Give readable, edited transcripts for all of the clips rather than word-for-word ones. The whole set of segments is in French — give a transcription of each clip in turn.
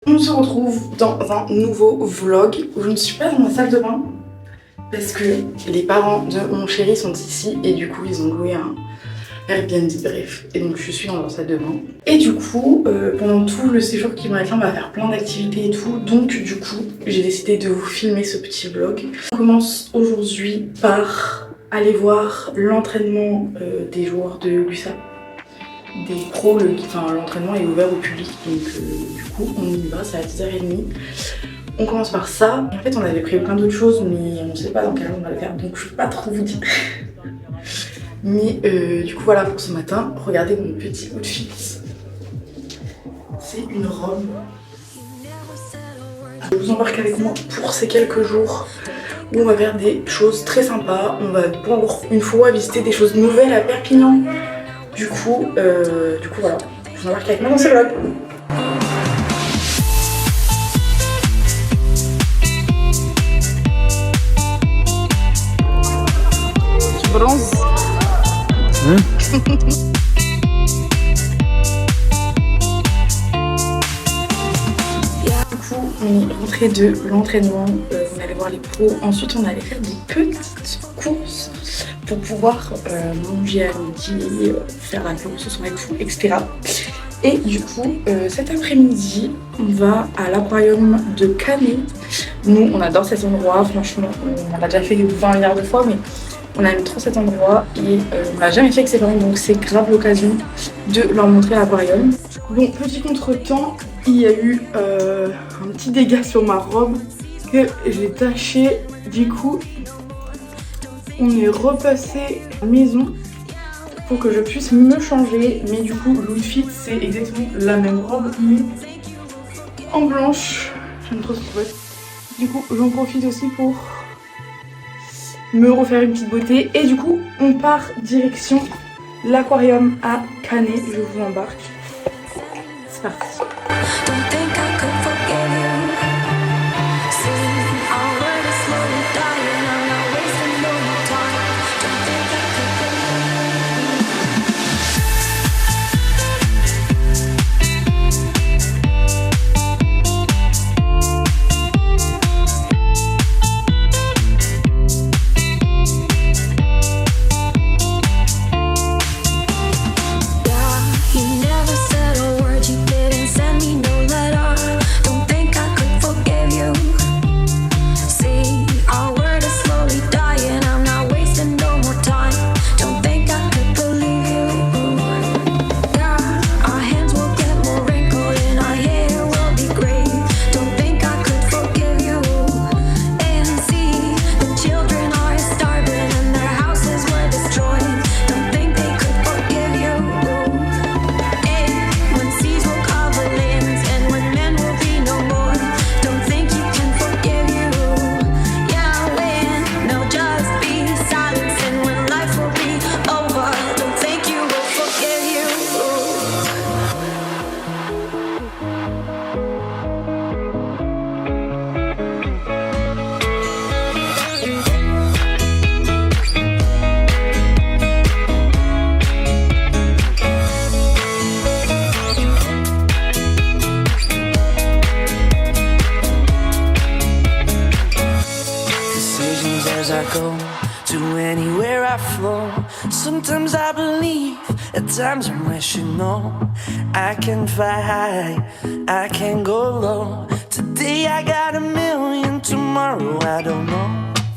On se retrouve dans un nouveau vlog où je ne suis pas dans ma salle de bain parce que les parents de mon chéri sont ici et du coup ils ont loué un Airbnb, bref. Et donc je suis dans leur salle de bain. Et du coup, pendant tout le séjour qui va être là, on va faire plein d'activités et tout. Donc du coup, j'ai décidé de vous filmer ce petit vlog. On commence aujourd'hui par aller voir l'entraînement des joueurs de l'USAP. Des pros, l'entraînement est ouvert au public, donc du coup on y va, c'est à 10h30. On commence par ça. En fait on avait prévu plein d'autres choses mais on sait pas dans quel ordre on va le faire, donc je peux pas trop vous dire. Mais du coup voilà pour ce matin, regardez mon petit outfit. C'est une robe. Je vous embarque avec moi pour ces quelques jours où on va faire des choses très sympas. On va pour une fois visiter des choses nouvelles à Perpignan. Du coup voilà, je vous embarque avec moi dans ce vlog. Tu bronzes. Du coup, on est rentré de l'entraînement, on allait voir les pros, ensuite on allait faire des petites courses pour pouvoir manger à midi, faire la course ce soir et tout, etc. Et du coup, cet après-midi, on va à l'aquarium de Canet. Nous, on adore cet endroit, franchement, on l'a déjà fait 20 milliards de fois, mais on aime trop cet endroit et on l'a jamais fait avec ses parents, donc c'est grave l'occasion de leur montrer l'aquarium. Bon, petit contretemps, il y a eu un petit dégât sur ma robe que j'ai taché. Du coup, on est repassé à la maison pour que je puisse me changer. Mais du coup, l'outfit, c'est exactement la même robe, mais en blanche. J'aime trop ce truc. Du coup, j'en profite aussi pour me refaire une petite beauté. Et du coup, on part direction l'aquarium à Canet. Je vous embarque. C'est parti. Sometimes I believe, at times I'm wishing no. I can fly high, I can go low. Today I got a million, tomorrow I don't know.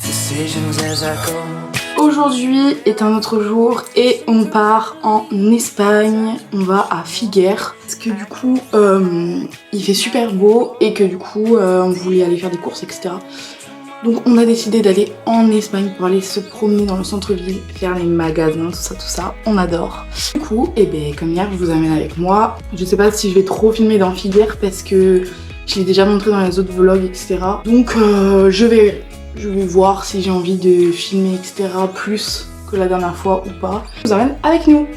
Decisions as I go. Aujourd'hui est un autre jour et on part en Espagne. On va à Figueres parce que du coup il fait super beau et que du coup on voulait aller faire des courses, etc. Donc on a décidé d'aller en Espagne pour aller se promener dans le centre-ville, faire les magasins, tout ça, on adore. Du coup, comme hier, je vous amène avec moi. Je sais pas si je vais trop filmer dans Figueres parce que je l'ai déjà montré dans les autres vlogs, etc. Donc je vais voir si j'ai envie de filmer, etc. plus que la dernière fois ou pas. Je vous emmène avec nous.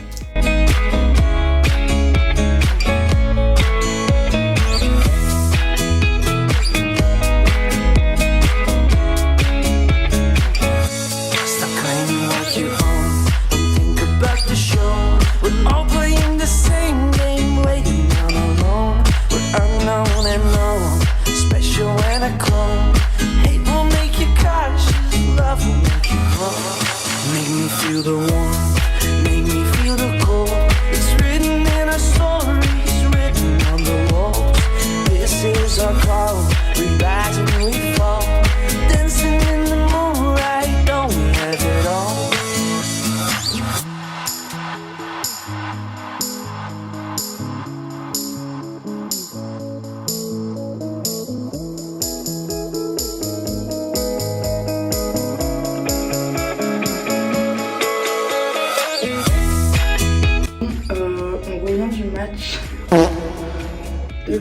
All playing the same game, waiting on alone. We're unknown and known.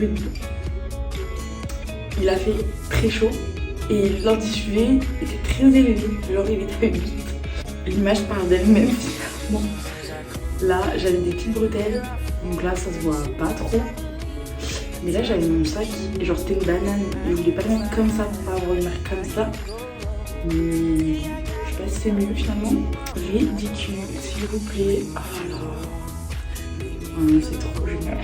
9h30. Il a fait très chaud et l'indice UV était très élevé, genre il était à 8. L'image parle d'elle-même finalement. Là j'avais des petites bretelles, donc là ça se voit pas trop. Mais là j'avais mon sac et genre c'était une banane et je voulais pas le mettre comme ça pour pas avoir une marque comme ça. Mais je sais pas si c'est mieux finalement. Ridicule, s'il vous plaît. Oh là là. Oh non, c'est trop génial.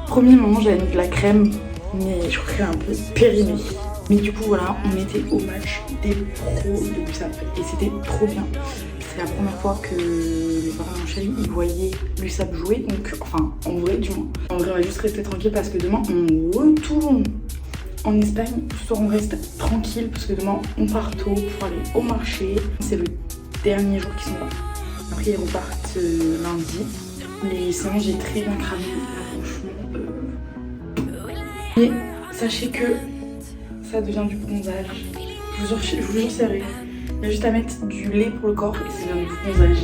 Premier moment j'avais mis de la crème, mais je crois qu'elle est un peu périmée. Mais du coup voilà, on était au match des pros de l'USAP et c'était trop bien. C'est la première fois que les parents de mon chéri ils voyaient l'USAP jouer, donc enfin en vrai du moins. En vrai on va juste rester tranquille parce que demain on retourne en Espagne. Ce soir on reste tranquille parce que demain on part tôt pour aller au marché. C'est le dernier jour qu'ils sont là. Après ils repartent lundi. Mais sinon j'ai très bien cramé là, franchement. Et sachez que ça devient du bronzage. Je vous jure c'est vrai. Il y a juste à mettre du lait pour le corps et ça devient du bronzage.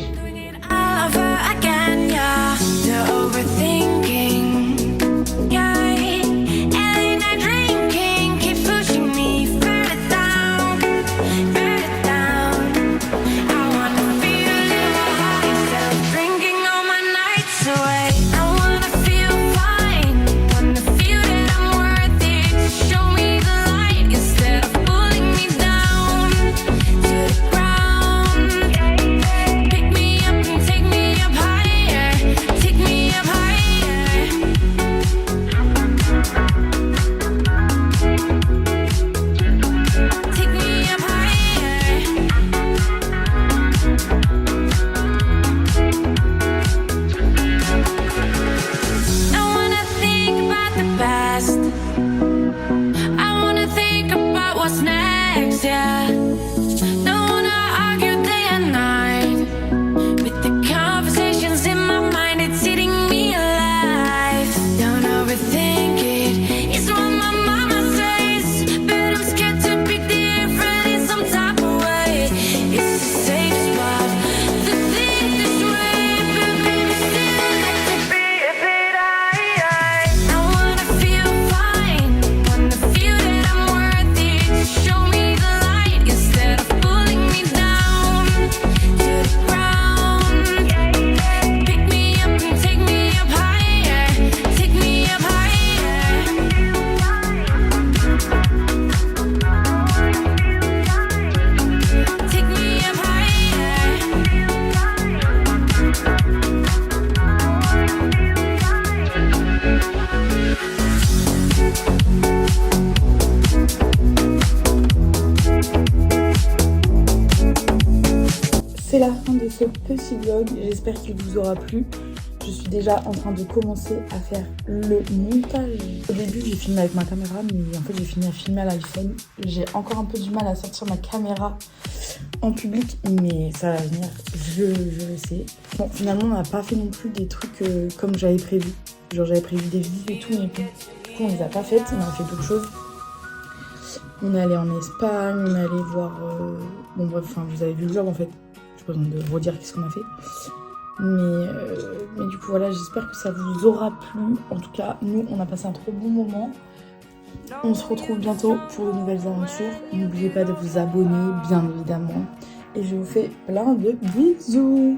C'est la fin de ce petit vlog, j'espère qu'il vous aura plu. Je suis déjà en train de commencer à faire le montage. Au début j'ai filmé avec ma caméra, mais en fait j'ai fini à filmer à l'iPhone. J'ai encore un peu du mal à sortir ma caméra en public, mais ça va venir, je le sais. Bon, finalement on n'a pas fait non plus des trucs comme j'avais prévu. Genre j'avais prévu des visites et tout, mais du coup on les a pas faites, on a fait d'autres choses. On est allé en Espagne, on est allé voir... Bon bref, enfin vous avez vu le vlog en fait. J'ai pas besoin de redire qu'est-ce qu'on a fait. Mais du coup voilà, j'espère que ça vous aura plu. En tout cas, nous on a passé un trop bon moment. On se retrouve bientôt pour de nouvelles aventures. N'oubliez pas de vous abonner, bien évidemment. Et je vous fais plein de bisous.